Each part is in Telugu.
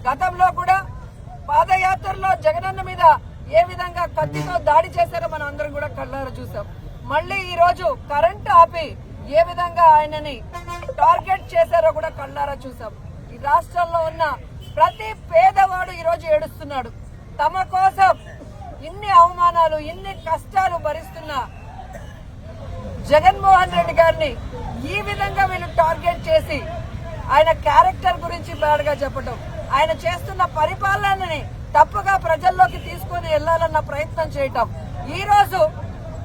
గతంలో కూడా పాదయాత్రలో జగనన్న మీద ఏ విధంగా కత్తితో దాడి చేశారో మనం అందరం కూడా కళ్ళారా చూసాం. మళ్ళీ ఈ రోజు కరెంట్ ఆపి ఏ విధంగా ఆయనని టార్గెట్ చేశారో కూడా కళ్ళారా చూసాం. ఈ రాష్ట్రంలో ఉన్న ప్రతి పేదవాడు ఈ రోజు ఏడుస్తున్నాడు. తమ కోసం ఇన్ని అవమానాలు ఇన్ని కష్టాలు భరిస్తున్న జగన్మోహన్ రెడ్డి గారిని ఈ విధంగా వీళ్ళు టార్గెట్ చేసి ఆయన క్యారెక్టర్ గురించి బ్యాడ్గా చెప్పడం, ఆయన చేస్తున్న పరిపాలనని తప్పుగా ప్రజల్లోకి తీసుకుని వెళ్లాలన్న ప్రయత్నం చేయటం. ఈ రోజు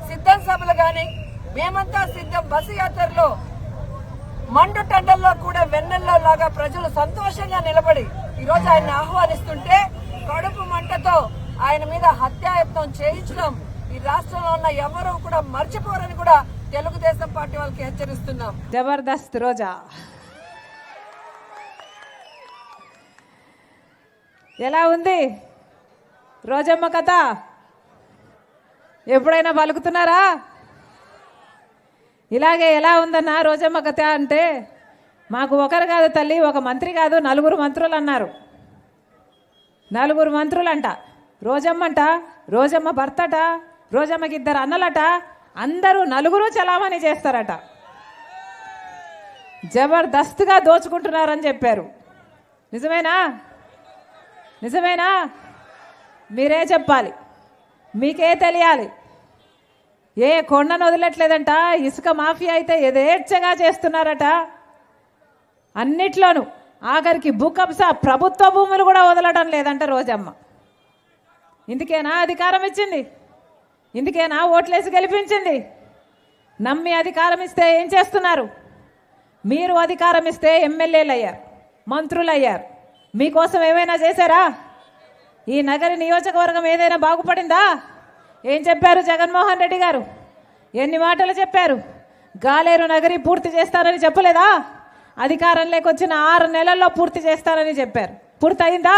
సిద్ధం సభలు గాని మేమంతా సిద్ధం బస్సు యాత్రలో మండు టండల్లో కూడా వెన్నెల్లో లాగా ప్రజలు సంతోషంగా నిలబడి ఈ రోజు ఆయన ఆహ్వానిస్తుంటే కడుపు మంటతో ఆయన మీద హత్యాయత్నం చేయించడం ఈ రాష్ట్రంలో ఉన్న ఎవరు కూడా మర్చిపోరని కూడా తెలుగుదేశం పార్టీ వాళ్ళకి హెచ్చరిస్తున్నాం. జబర్దస్త్ రోజా ఎలా ఉంది రోజమ్మ కథ? ఎప్పుడైనా పలుకుతున్నారా? ఇలాగే ఎలా ఉందన్నా రోజమ్మ కథ అంటే మాకు ఒకరు కాదు తల్లి, ఒక మంత్రి కాదు, 4 మంత్రులు అన్నారు. 4 మంత్రులంట. రోజమ్మంట, రోజమ్మ భర్తట, రోజమ్మకి 2 అన్నలట, అందరూ 4 చలామణి చేస్తారట. జబర్దస్త్గా దోచుకుంటున్నారని చెప్పారు. నిజమేనా? నిజమేనా? మీరే చెప్పాలి, మీకే తెలియాలి. ఏ కొండను వదిలట్లేదంట, ఇసుక మాఫియా అయితే యథేచ్ఛగా చేస్తున్నారట. అన్నిట్లోనూ ఆఖరికి భూకబ్జ ప్రభుత్వ భూములు కూడా వదలడం లేదంట రోజమ్మ. ఇందుకేనా అధికారం ఇచ్చింది? ఇందుకేనా ఓట్లేసి గెలిపించింది? నమ్మి అధికారం ఇస్తే ఏం చేస్తున్నారు? మీరు అధికారం ఇస్తే ఎమ్మెల్యేలు అయ్యారు, మంత్రులు అయ్యారు. మీకోసం ఏమైనా చేశారా? ఈ నగరి నియోజకవర్గం ఏదైనా బాగుపడిందా? ఏం చెప్పారు జగన్మోహన్ రెడ్డి గారు? ఎన్ని మాటలు చెప్పారు? గాలేరు నగరి పూర్తి చేస్తారని చెప్పలేదా? అధికారంలోకి వచ్చిన 6 నెలల్లో పూర్తి చేస్తారని చెప్పారు. పూర్తయిందా?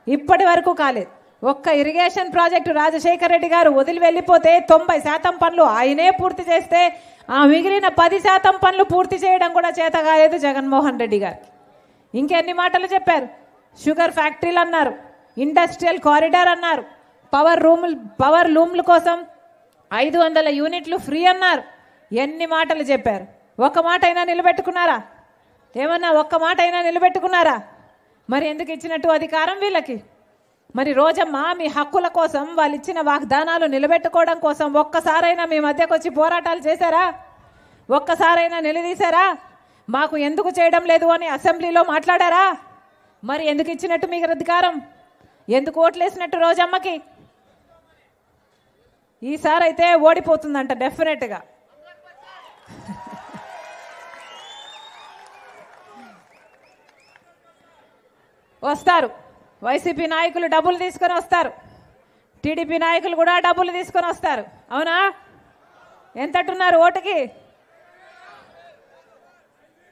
ఇప్పటి వరకు కాలేదు. ఒక్క ఇరిగేషన్ ప్రాజెక్టు రాజశేఖర రెడ్డి గారు వదిలి వెళ్ళిపోతే 90% పనులు ఆయనే పూర్తి చేస్తే ఆ మిగిలిన 10% పనులు పూర్తి చేయడం కూడా చేత కాలేదు జగన్మోహన్ రెడ్డి గారికి. ఇంకెన్ని మాటలు చెప్పారు? షుగర్ ఫ్యాక్టరీలు అన్నారు, ఇండస్ట్రియల్ కారిడార్ అన్నారు, పవర్ లూమ్ల కోసం 500 యూనిట్లు ఫ్రీ అన్నారు. ఎన్ని మాటలు చెప్పారు? ఒక్క మాట అయినా నిలబెట్టుకున్నారా? ఏమన్నా ఒక్క మాట అయినా నిలబెట్టుకున్నారా? మరి ఎందుకు ఇచ్చినట్టు అధికారం వీళ్ళకి? మరి రోజమ్మ మీ హక్కుల కోసం, వాళ్ళు ఇచ్చిన వాగ్దానాలు నిలబెట్టుకోవడం కోసం ఒక్కసారైనా మీ మధ్యకు వచ్చి పోరాటాలు చేశారా? ఒక్కసారైనా నిలదీశారా? మాకు ఎందుకు చేయడం లేదు అని అసెంబ్లీలో మాట్లాడారా? మరి ఎందుకు ఇచ్చినట్టు మీకు అధికారం? ఎందుకు ఓట్లేసినట్టు రోజమ్మకి? ఈసారి అయితే ఓడిపోతుందంట డెఫినెట్గా. వస్తారు వైసీపీ నాయకులు, డబ్బులు తీసుకొని వస్తారు. టీడీపీ నాయకులు కూడా డబ్బులు తీసుకొని వస్తారు. అవునా? ఎంతట్టున్నారు ఓటుకి?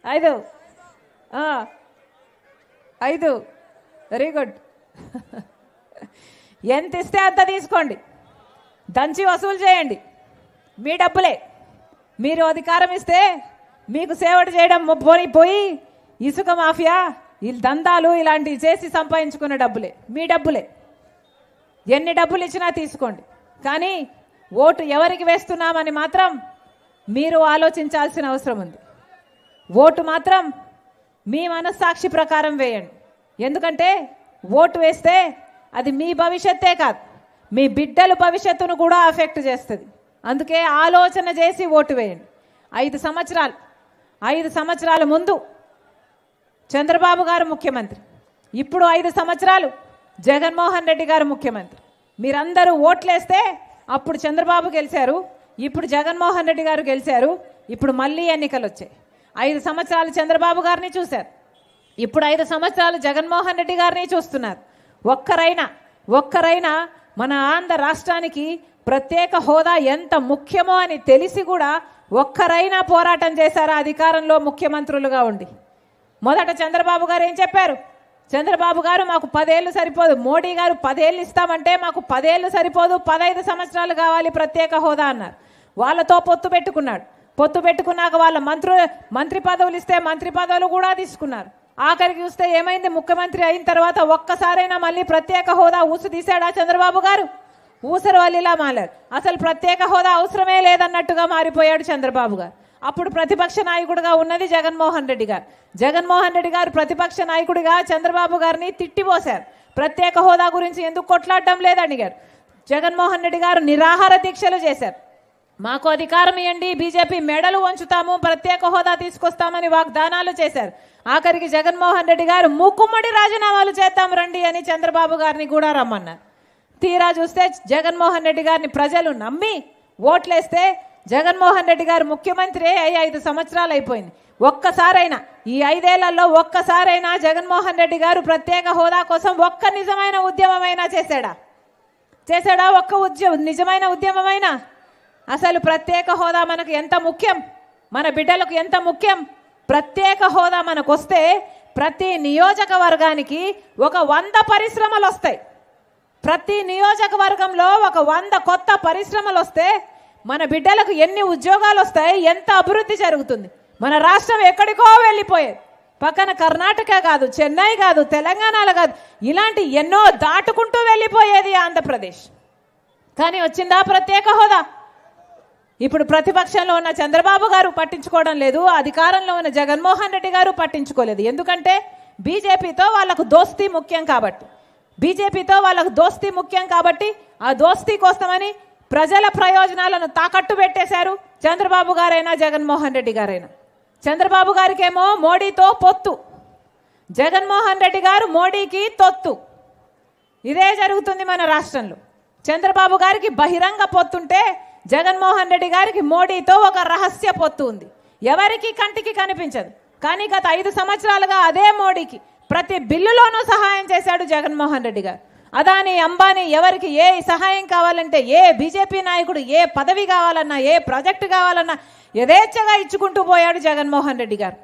5 వెరీ గుడ్. ఎంత ఇస్తే అంత తీసుకోండి, దంచి వసూలు చేయండి. మీ డబ్బులే. మీరు అధికారం ఇస్తే మీకు సేవలు చేయడం పోయి ఇసుక మాఫియా, ఈ దందాలు ఇలాంటివి చేసి సంపాదించుకున్న డబ్బులే, మీ డబ్బులే. ఎన్ని డబ్బులు ఇచ్చినా తీసుకోండి, కానీ ఓటు ఎవరికి వేస్తున్నామని మాత్రం మీరు ఆలోచించాల్సిన అవసరం ఉంది. ఓటు మాత్రం మీ మనస్సాక్షి ప్రకారం వేయండి. ఎందుకంటే ఓటు వేస్తే అది మీ భవిష్యత్తే కాదు, మీ బిడ్డల భవిష్యత్తును కూడా అఫెక్ట్ చేస్తుంది. అందుకే ఆలోచన చేసి ఓటు వేయండి. 5 సంవత్సరాల ముందు చంద్రబాబు గారు ముఖ్యమంత్రి, ఇప్పుడు 5 సంవత్సరాలు జగన్మోహన్ రెడ్డి గారు ముఖ్యమంత్రి. మీరందరూ ఓట్లేస్తే అప్పుడు చంద్రబాబు గెలిచారు, ఇప్పుడు జగన్మోహన్ రెడ్డి గారు గెలిచారు. ఇప్పుడు మళ్ళీ ఎన్నికలు వచ్చాయి. 5 సంవత్సరాలు చంద్రబాబు గారిని చూశారు, ఇప్పుడు 5 సంవత్సరాలు జగన్మోహన్ రెడ్డి గారిని చూస్తున్నారు. ఒక్కరైనా మన ఆంధ్ర రాష్ట్రానికి ప్రత్యేక హోదా ఎంత ముఖ్యమో అని తెలిసి కూడా ఒక్కరైనా పోరాటం చేశారా అధికారంలో ముఖ్యమంత్రులుగా ఉండి? మొదట చంద్రబాబు గారు ఏం చెప్పారు? చంద్రబాబు గారు మాకు 10 ఏళ్ళు సరిపోదు, మోడీ గారు 10 ఏళ్ళు ఇస్తామంటే మాకు 10 ఏళ్ళు సరిపోదు, 15 సంవత్సరాలు కావాలి ప్రత్యేక హోదా అన్నారు. వాళ్ళతో పొత్తు పెట్టుకున్నాడు. పొత్తు పెట్టుకున్నాక వాళ్ళ మంత్రి పదవులు ఇస్తే మంత్రి పదవులు కూడా తీసుకున్నారు. ఆఖరికి చూస్తే ఏమైంది, ముఖ్యమంత్రి అయిన తర్వాత ఒక్కసారైనా మళ్ళీ ప్రత్యేక హోదా ఊసు తీశాడా చంద్రబాబు గారు? ఊసరు వల్లిలా మారారు. అసలు ప్రత్యేక హోదా అవసరమే లేదన్నట్టుగా మారిపోయాడు చంద్రబాబు గారు. అప్పుడు ప్రతిపక్ష నాయకుడిగా ఉన్నది జగన్మోహన్ రెడ్డి గారు. జగన్మోహన్ రెడ్డి గారు ప్రతిపక్ష నాయకుడిగా చంద్రబాబు గారిని తిట్టిపోశారు. ప్రత్యేక హోదా గురించి ఎందుకు కొట్లాడడం లేదని గారు. జగన్మోహన్ రెడ్డి గారు నిరాహార దీక్షలు చేశారు. మాకు అధికారం ఇవ్వండి, బీజేపీ మెడలు వంచుతాము, ప్రత్యేక హోదా తీసుకొస్తామని వాగ్దానాలు చేశారు. ఆఖరికి జగన్మోహన్ రెడ్డి గారు మూకుమ్మడి రాజీనామాలు చేద్దాం రండి అని చంద్రబాబు గారిని కూడా రమ్మన్నారు. తీరా చూస్తే జగన్మోహన్ రెడ్డి గారిని ప్రజలు నమ్మి ఓట్లేస్తే జగన్మోహన్ రెడ్డి గారు ముఖ్యమంత్రి అయ్యి 5 సంవత్సరాలు అయిపోయింది. ఒక్కసారైనా ఈ 5 ఏళ్లలో ఒక్కసారైనా జగన్మోహన్ రెడ్డి గారు ప్రత్యేక హోదా కోసం ఒక్క నిజమైన ఉద్యమమైనా చేశాడా? ఒక్క నిజమైన ఉద్యమమైనా? అసలు ప్రత్యేక హోదా మనకు ఎంత ముఖ్యం, మన బిడ్డలకు ఎంత ముఖ్యం. ప్రత్యేక హోదా మనకు వస్తే ప్రతి నియోజకవర్గానికి ఒక 100 పరిశ్రమలు వస్తాయి. ప్రతి నియోజకవర్గంలో ఒక 100 కొత్త పరిశ్రమలు వస్తే మన బిడ్డలకు ఎన్ని ఉద్యోగాలు వస్తాయి, ఎంత అభివృద్ధి జరుగుతుంది. మన రాష్ట్రం ఎక్కడికో వెళ్ళిపోయేది. పక్కన కర్ణాటక కాదు, చెన్నై కాదు, తెలంగాణలో కాదు, ఇలాంటి ఎన్నో దాటుకుంటూ వెళ్ళిపోయేది ఆంధ్రప్రదేశ్. కానీ వచ్చిందా ప్రత్యేక హోదా? ఇప్పుడు ప్రతిపక్షంలో ఉన్న చంద్రబాబు గారు పట్టించుకోవడం లేదు, అధికారంలో ఉన్న జగన్మోహన్ రెడ్డి గారు పట్టించుకోలేదు. ఎందుకంటే బీజేపీతో వాళ్ళకు దోస్తీ ముఖ్యం కాబట్టి. ఆ దోస్తీ కోసమని ప్రజల ప్రయోజనాలను తాకట్టు పెట్టేశారు చంద్రబాబు గారైనా జగన్మోహన్ రెడ్డి గారైనా. చంద్రబాబు గారికేమో మోడీతో పొత్తు, జగన్మోహన్ రెడ్డి గారు మోడీకి తొత్తు. ఇదే జరుగుతుంది మన రాష్ట్రంలో. చంద్రబాబు గారికి బహిరంగ పొత్తుంటే జగన్మోహన్ రెడ్డి గారికి మోడీతో ఒక రహస్య పొత్తు ఉంది. ఎవరికి కంటికి కనిపించదు. కానీ గత 5 సంవత్సరాలుగా అదే మోడీకి ప్రతి బిల్లులోనూ సహాయం చేశాడు జగన్మోహన్ రెడ్డి గారు. అదాని, అంబానీ ఎవరికి ఏ సహాయం కావాలంటే, ఏ బీజేపీ నాయకుడు ఏ పదవి కావాలన్నా, ఏ ప్రాజెక్టు కావాలన్నా యథేచ్ఛగా ఇచ్చుకుంటూ పోయాడు జగన్మోహన్ రెడ్డి గారు.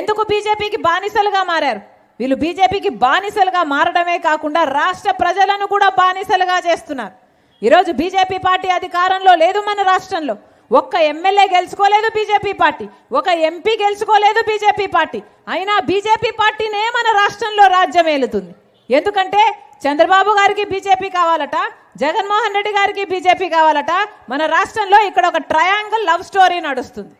ఎందుకు బీజేపీకి బానిసలుగా మారారు? వీళ్ళు బీజేపీకి బానిసలుగా మారడమే కాకుండా రాష్ట్ర ప్రజలను కూడా బానిసలుగా చేస్తున్నారు. ఈరోజు బీజేపీ పార్టీ అధికారంలో లేదు మన రాష్ట్రంలో. ఒక్క ఎమ్మెల్యే గెలుచుకోలేదు బీజేపీ పార్టీ, ఒక ఎంపీ గెలుచుకోలేదు బీజేపీ పార్టీ. అయినా బీజేపీ పార్టీనే మన రాష్ట్రంలో రాజ్యం ఏలుతుంది. ఎందుకంటే చంద్రబాబు గారికి బీజేపీ కావాలట, జగన్మోహన్ రెడ్డి గారికి బీజేపీ కావాలట. మన రాష్ట్రంలో ఇక్కడ ఒక ట్రయాంగిల్ లవ్ స్టోరీ నడుస్తుంది.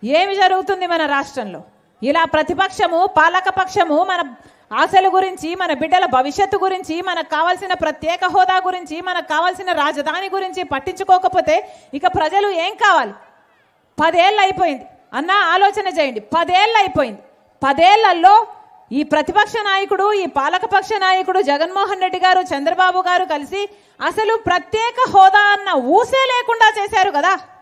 ఏమి జరుగుతుంది మన రాష్ట్రంలో? ఇలా ప్రతిపక్షము, పాలకపక్షము మన ఆశల గురించి, మన బిడ్డల భవిష్యత్తు గురించి, మనకు కావాల్సిన ప్రత్యేక హోదా గురించి, మనకు కావాల్సిన రాజధాని గురించి పట్టించుకోకపోతే ఇక ప్రజలు ఏం కావాలి? 10 ఏళ్ళు అయిపోయింది అన్న, ఆలోచన చేయండి. 10 ఏళ్ళు అయిపోయింది. 10 ఏళ్లలో ఈ ప్రతిపక్ష నాయకుడు, ఈ పాలకపక్ష నాయకుడు జగన్మోహన్ రెడ్డి గారు, చంద్రబాబు గారు కలిసి అసలు ప్రత్యేక హోదా అన్న ఊసే లేకుండా చేశారు కదా.